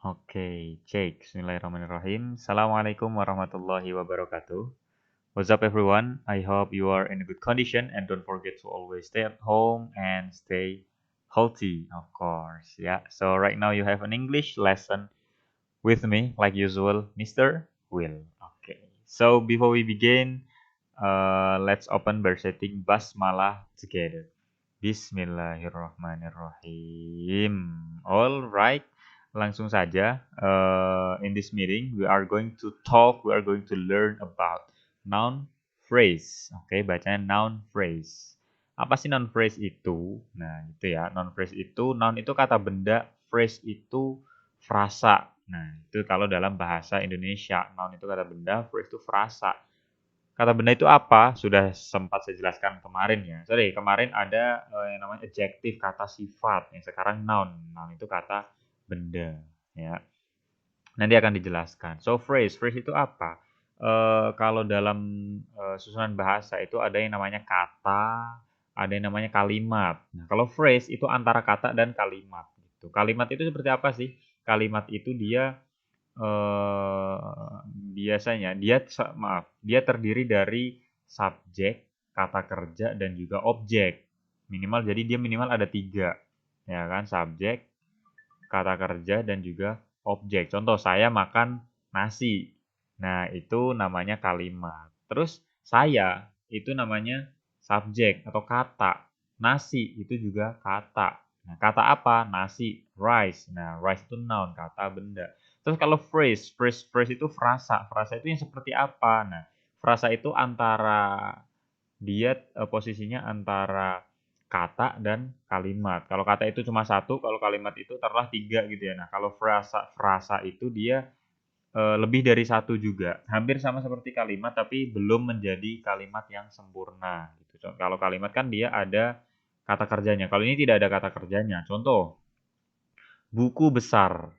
Oke, cek. Bismillahirrahmanirrahim. Assalamualaikum warahmatullahi wabarakatuh. What's up, everyone? I hope you are in a good condition and don't forget to always stay at home and stay healthy, of course. Yeah. So right now you have an English lesson with me, like usual, Mr. Will. Okay. So before we begin, let's open by setting basmalah together. Bismillahirrahmanirrahim. Alright, langsung saja. In this meeting, we are going to learn about noun phrase. Oke, bacanya noun phrase. Apa sih noun phrase itu? Nah, itu ya. Noun itu kata benda, phrase itu frasa. Nah, itu kalau dalam bahasa Indonesia, noun itu kata benda, phrase itu frasa. Kata benda itu apa? Sudah sempat saya jelaskan kemarin ya. Sorry, kemarin ada yang namanya adjektif, kata sifat. Yang sekarang noun. Noun itu kata benda. Ya. Nanti akan dijelaskan. So phrase, phrase itu apa? Kalau dalam susunan bahasa itu ada yang namanya kata, ada yang namanya kalimat. Nah, kalau phrase itu antara kata dan kalimat. Gitu. Kalimat itu seperti apa sih? Kalimat itu dia biasanya dia terdiri dari subjek, kata kerja, dan juga objek. Minimal ada 3, ya kan? Subjek, kata kerja, dan juga objek. Contoh, saya makan nasi. Nah, itu namanya kalimat. Terus saya itu namanya subjek atau kata. Nasi itu juga kata. Nah, kata apa? Nasi, rice. Nah, rice itu noun, kata benda. Terus kalau phrase itu frasa. Frasa itu yang seperti apa? Nah, frasa itu posisinya antara kata dan kalimat. Kalau kata itu cuma satu, kalau kalimat itu taruhlah 3 gitu ya. Nah, kalau frasa frasa itu dia lebih dari satu juga. Hampir sama seperti kalimat tapi belum menjadi kalimat yang sempurna gitu. Kalau kalimat kan dia ada kata kerjanya. Kalau ini tidak ada kata kerjanya. Contoh, buku besar.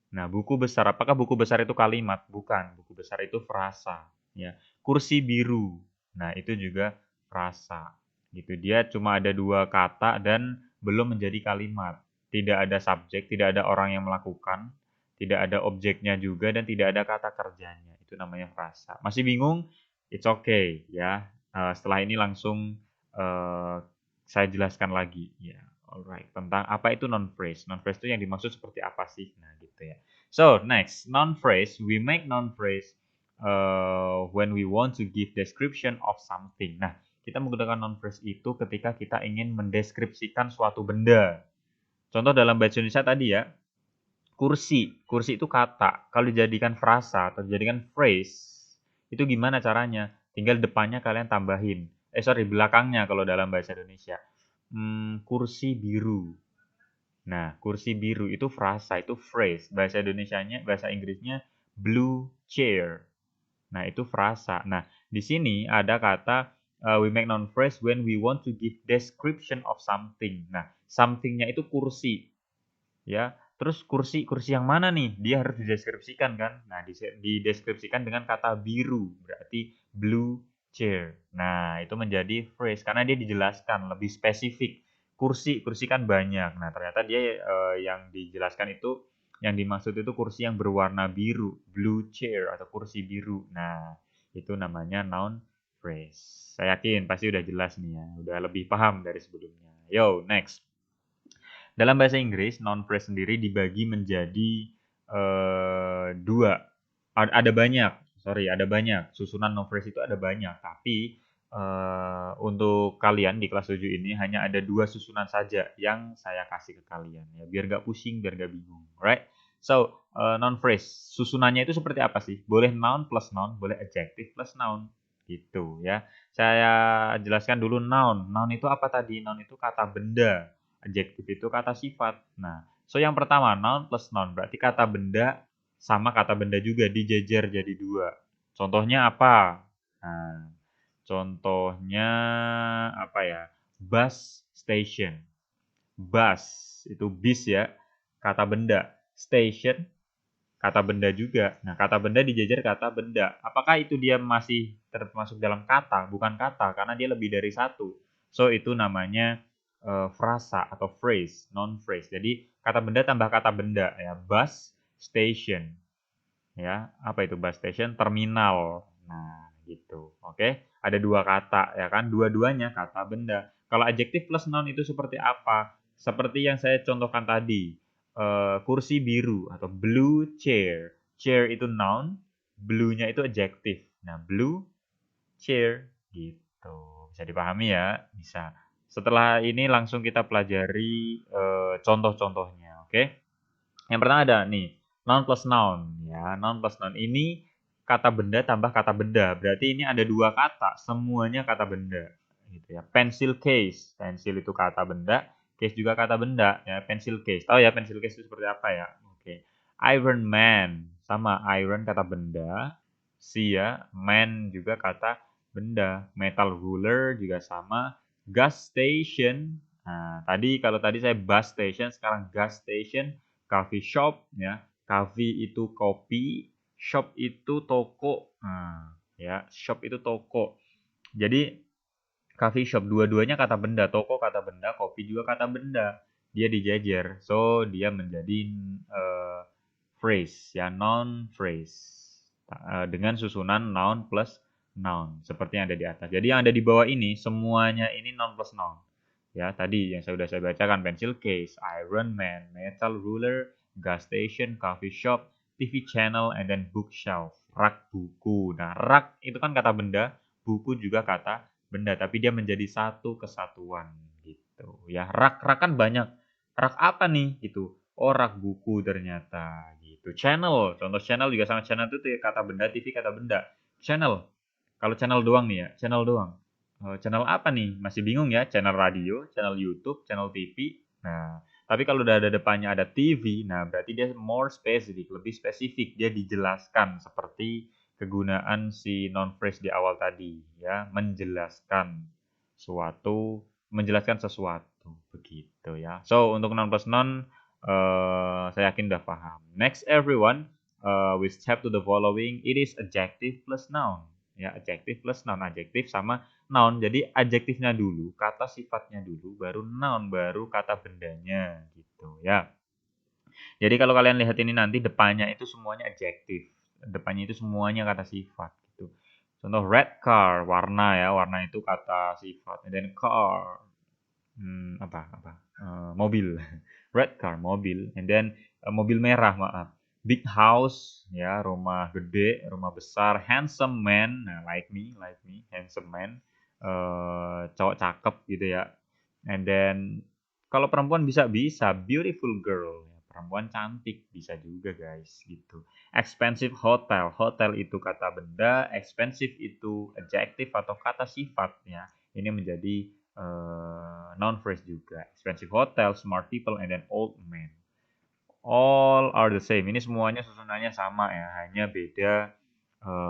Nah, buku besar, apakah buku besar itu kalimat? Bukan, buku besar itu frasa, ya. Kursi biru. Nah, itu juga frasa. Gitu. Dia cuma ada 2 kata dan belum menjadi kalimat. Tidak ada subjek, tidak ada orang yang melakukan, tidak ada objeknya juga dan tidak ada kata kerjanya. Itu namanya frasa. Masih bingung? It's okay, ya. Setelah ini langsung eh, saya jelaskan lagi, ya. Alright, tentang apa itu non phrase. Non phrase itu yang dimaksud seperti apa sih? Nah, gitu ya. So next, noun phrase. We make noun phrase when we want to give description of something. Nah, kita menggunakan noun phrase itu ketika kita ingin mendeskripsikan suatu benda. Contoh dalam bahasa Indonesia tadi ya, kursi. Kursi itu kata. Kalau dijadikan frasa atau dijadikan phrase, itu gimana caranya? Tinggal depannya kalian tambahin. Belakangnya kalau dalam bahasa Indonesia. Kursi biru. Nah, kursi biru itu frasa, itu phrase. Bahasa Inggrisnya blue chair. Nah, itu frasa. Nah, di sini ada kata we make noun phrase when we want to give description of something. Nah, somethingnya itu kursi, ya. Terus kursi yang mana nih? Dia harus dideskripsikan kan? Nah, dideskripsikan dengan kata biru, berarti blue chair. Nah, itu menjadi phrase karena dia dijelaskan lebih spesifik. Kursi kan banyak. Nah, ternyata dia yang dijelaskan itu yang dimaksud itu kursi yang berwarna biru, blue chair atau kursi biru. Nah, itu namanya noun phrase. Saya yakin pasti udah jelas nih ya, udah lebih paham dari sebelumnya. Yo, next. Dalam bahasa Inggris, noun phrase sendiri dibagi menjadi 2. Ada banyak, ada banyak. Susunan noun phrase itu ada banyak, tapi untuk kalian di kelas 7 ini hanya ada 2 susunan saja yang saya kasih ke kalian ya, biar gak pusing, biar gak bingung. Alright? So, noun phrase, susunannya itu seperti apa sih? Boleh noun plus noun, boleh adjective plus noun. Gitu ya. Saya jelaskan dulu noun. Noun itu apa tadi? Noun itu kata benda. Adjektif itu kata sifat. Nah, so yang pertama noun plus noun berarti kata benda sama kata benda juga dijejer jadi 2. Contohnya apa? Nah, contohnya apa ya? Bus station. Bus itu bis ya, kata benda. Station kata benda juga. Nah, kata benda dijejer kata benda. Apakah itu dia masih termasuk dalam kata? Bukan kata, karena dia lebih dari satu. So, itu namanya frasa atau phrase, non phrase. Jadi, kata benda tambah kata benda ya. Bus station. Ya, apa itu bus station? Terminal. Nah, gitu. Oke, ada dua kata ya kan, dua-duanya kata benda. Kalau adjektif plus noun itu seperti apa? Seperti yang saya contohkan tadi, kursi biru atau blue chair. Chair itu noun, blue-nya itu adjektif. Nah, blue chair gitu. Bisa dipahami ya? Bisa. Setelah ini langsung kita pelajari contoh-contohnya, oke? Yang pertama ada nih, noun plus noun ya. Noun plus noun ini kata benda tambah kata benda. Berarti ini ada dua kata, semuanya kata benda gitu ya. Pencil case. Pensil itu kata benda, case juga kata benda ya. Pencil case. Tahu ya pencil case itu seperti apa ya? Oke. Iron Man sama iron kata benda, si ya, man juga kata benda. Metal ruler juga sama. Gas station. Nah, kalau tadi saya bus station, sekarang gas station. Coffee shop ya, coffee itu kopi, shop itu toko. Nah, ya, shop itu toko. Jadi coffee shop dua-duanya kata benda, toko kata benda, kopi juga kata benda. Dia dijejer, so dia menjadi phrase ya, noun phrase. Dengan susunan noun plus noun seperti yang ada di atas. Jadi yang ada di bawah ini semuanya ini noun plus noun. Ya, tadi yang saya bacakan, pencil case, Iron Man, metal ruler, gas station, coffee shop, TV channel, and then bookshelf, rak buku. Nah, rak itu kan kata benda, buku juga kata benda, tapi dia menjadi satu kesatuan gitu. Ya, rak kan banyak. Rak apa nih gitu? Oh, rak buku ternyata gitu. Channel, contoh channel juga sama, channel itu kata benda, TV kata benda. Channel, kalau channel doang nih ya, channel doang. Channel apa nih? Masih bingung ya? Channel radio, channel YouTube, channel TV. Nah, tapi kalau udah ada depannya ada TV, nah berarti dia more spesifik, lebih spesifik. Dia dijelaskan seperti kegunaan si non phrase di awal tadi, ya, menjelaskan sesuatu, begitu ya. So untuk non plus non, saya yakin udah paham. Next everyone, we step to the following. It is adjective plus noun. Ya, adjective plus noun, adjektif sama noun. Jadi adjektifnya dulu, kata sifatnya dulu, baru noun, baru kata bendanya gitu ya. Jadi kalau kalian lihat ini nanti depannya itu semuanya adjektif. Depannya itu semuanya kata sifat gitu. Contoh red car, warna ya, warna itu kata sifat. And then car, mobil. Red car, mobil. And then mobil merah, maaf. Big house, ya, rumah gede, rumah besar. Handsome man, nah, like me, handsome man. Cowok cakep gitu ya. And then kalau perempuan bisa beautiful girl. Perempuan cantik bisa juga guys gitu. Expensive hotel. Hotel itu kata benda, expensive itu adjective atau kata sifat ya. Ini menjadi noun phrase juga. Expensive hotel, smart people, and then old man. All are the same. Ini semuanya susunannya sama ya, hanya beda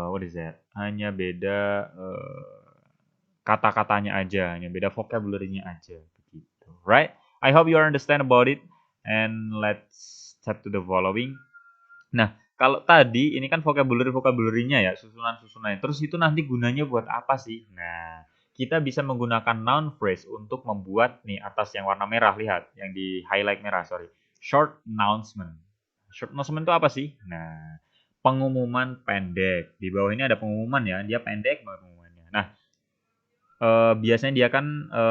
what is that? Hanya beda kata-katanya aja, hanya beda vocabulary-nya aja begitu. Right? I hope you understand about it and let's step to the following. Nah, kalau tadi ini kan vocabulary-nya ya, susunan-susunannya. Terus itu nanti gunanya buat apa sih? Nah, kita bisa menggunakan noun phrase untuk membuat nih atas yang warna merah, lihat, yang di highlight merah, sorry. Short announcement. Short announcement itu apa sih? Nah, pengumuman pendek. Di bawah ini ada pengumuman ya, dia pendek banget pengumumannya. Nah, biasanya dia kan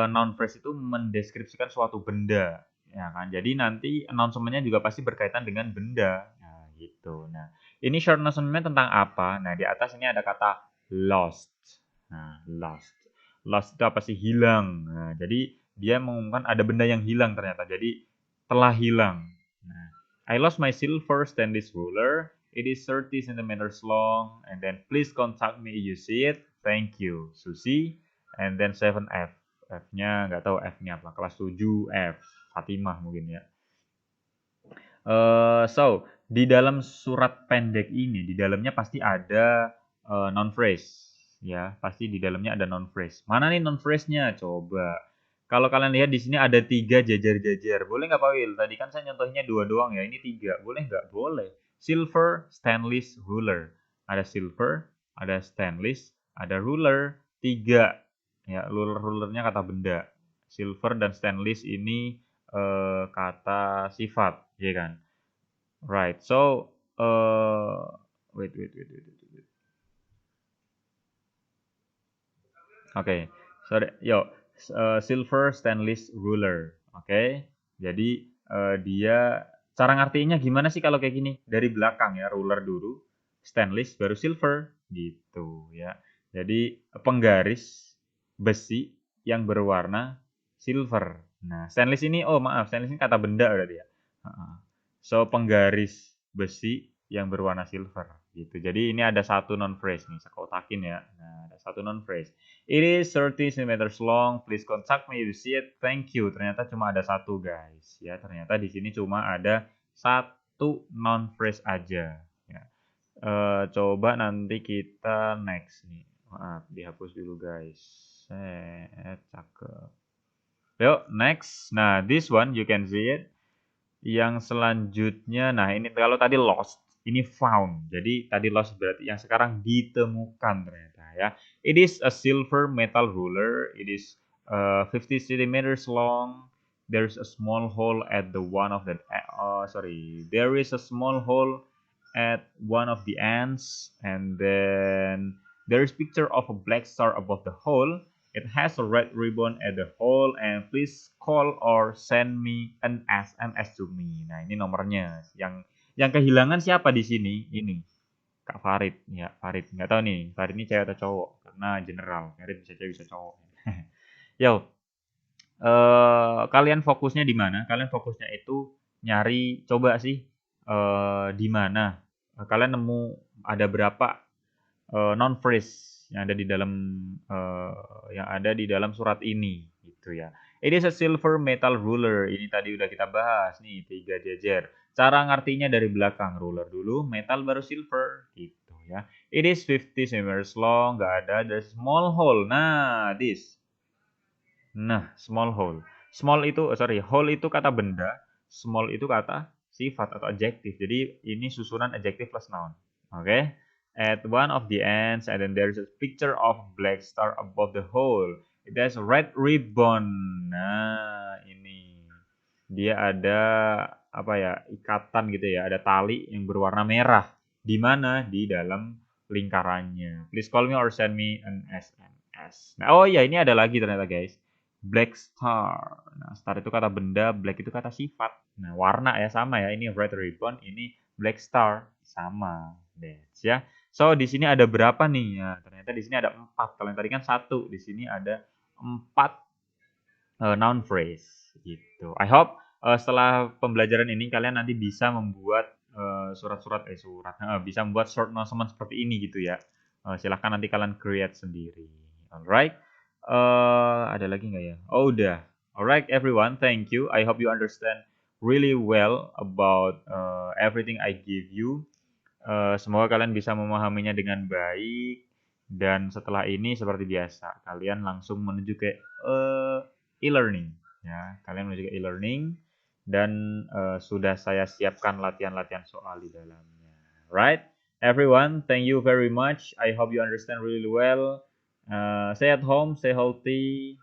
noun phrase itu mendeskripsikan suatu benda, ya kan. Jadi nanti announcement-nya juga pasti berkaitan dengan benda. Nah, gitu. Nah, ini short announcement tentang apa? Nah, di atas ini ada kata lost. Nah, lost. Lost itu apa sih? Hilang. Nah, jadi dia mengumumkan ada benda yang hilang ternyata. Jadi telah hilang. Nah, I lost my silver stainless ruler. It is 30 centimeters long and then please contact me if you see it. Thank you, Susi. And then 7F. F-nya nggak tahu F-nya apa. Kelas 7 F. Fatimah mungkin ya. So, di dalam surat pendek ini, di dalamnya pasti ada noun phrase. Ya, pasti di dalamnya ada noun phrase. Mana nih noun phrase-nya? Coba. Kalau kalian lihat di sini ada 3 jajar-jajar. Boleh nggak Pak Wil? Tadi kan saya nyontohnya 2 doang ya. Ini 3. Boleh nggak? Boleh. Silver, stainless, ruler. Ada silver, ada stainless, ada ruler. 3. Ya, rulernya kata benda. Silver dan stainless ini kata sifat, ya kan? Right. So, Wait. Oke, sorry, yo, silver stainless ruler. Oke, jadi dia cara ngertiinnya gimana sih kalau kayak gini? Dari belakang ya, ruler dulu, stainless baru silver gitu ya. Jadi penggaris besi yang berwarna silver. Nah, stainless ini, oh maaf, stainless ini kata benda berarti ya. Heeh. So penggaris besi yang berwarna silver gitu. Jadi ini ada satu non phrase nih, saya kotakin ya. Nah, ada satu non phrase. It is 30 centimeters long. Please contact me if you see it. Thank you. Ternyata cuma ada satu, guys. Ya, ternyata di sini cuma ada satu non phrase aja. Ya. Coba nanti kita next nih. Maaf, dihapus dulu, guys. Cakep. Yuk, next. Nah, this one you can see it. Yang selanjutnya, nah ini kalau tadi lost, ini found. Jadi tadi lost berarti yang sekarang ditemukan ternyata ya. It is a silver metal ruler. It is 50 centimeters long. There's a small hole at the one of the there is a small hole at one of the ends, and then there is picture of a black star above the hole. It has a red ribbon at the hole, and please call or send me an SMS to me. Nah, ini nomornya. Yang kehilangan siapa di sini? Ini Kak Farid. Ya, Farid. Nggak tahu nih, Farid ini cewek atau cowok? Karena general. Farid bisa cewek bisa cowok. Yo, kalian fokusnya di mana? Kalian fokusnya itu nyari coba sih di mana kalian nemu ada berapa non phrase yang ada di dalam surat ini gitu ya. It is a silver metal ruler. Ini tadi udah kita bahas nih, 3 jejer. Cara ngartinya dari belakang, ruler dulu, metal baru silver gitu ya. It is 50 centimeters long, nggak ada. There's small hole. Nah, this. Nah, small hole. Hole itu kata benda, small itu kata sifat atau adjektif. Jadi ini susunan adjective plus noun. Oke. Okay? At one of the ends, and then there's a picture of black star above the hole. It has a red ribbon. Nah, ini dia ada apa ya, ikatan gitu ya, ada tali yang berwarna merah. Di mana? Di dalam lingkarannya. Please call me or send me an SMS. Nah, oh ya, ini ada lagi ternyata guys. Black star. Nah, star itu kata benda, black itu kata sifat. Nah, warna ya sama ya. Ini red ribbon, ini black star, sama. That's ya. So, di sini ada berapa nih? Ya, ternyata di sini ada 4. Kalau yang tadi kan 1, di sini ada 4 noun phrase gitu. I hope setelah pembelajaran ini kalian nanti bisa membuat bisa membuat short announcement seperti ini gitu ya. Silahkan nanti kalian create sendiri. Alright. Ada lagi nggak ya? Oh udah. Alright everyone, thank you. I hope you understand really well about everything I give you. Semoga kalian bisa memahaminya dengan baik. Dan setelah ini seperti biasa, kalian langsung menuju ke e-learning. Ya, kalian menuju ke e-learning dan sudah saya siapkan latihan-latihan soal di dalamnya. Right? Everyone, thank you very much. I hope you understand really well. Stay at home, stay healthy,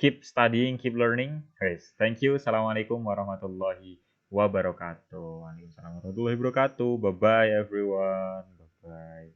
keep studying, keep learning. Guys, thank you. Assalamualaikum warahmatullahi wabarakatuh. Waalaikumsalam warahmatullahi wabarakatuh. Bye bye everyone. Bye bye.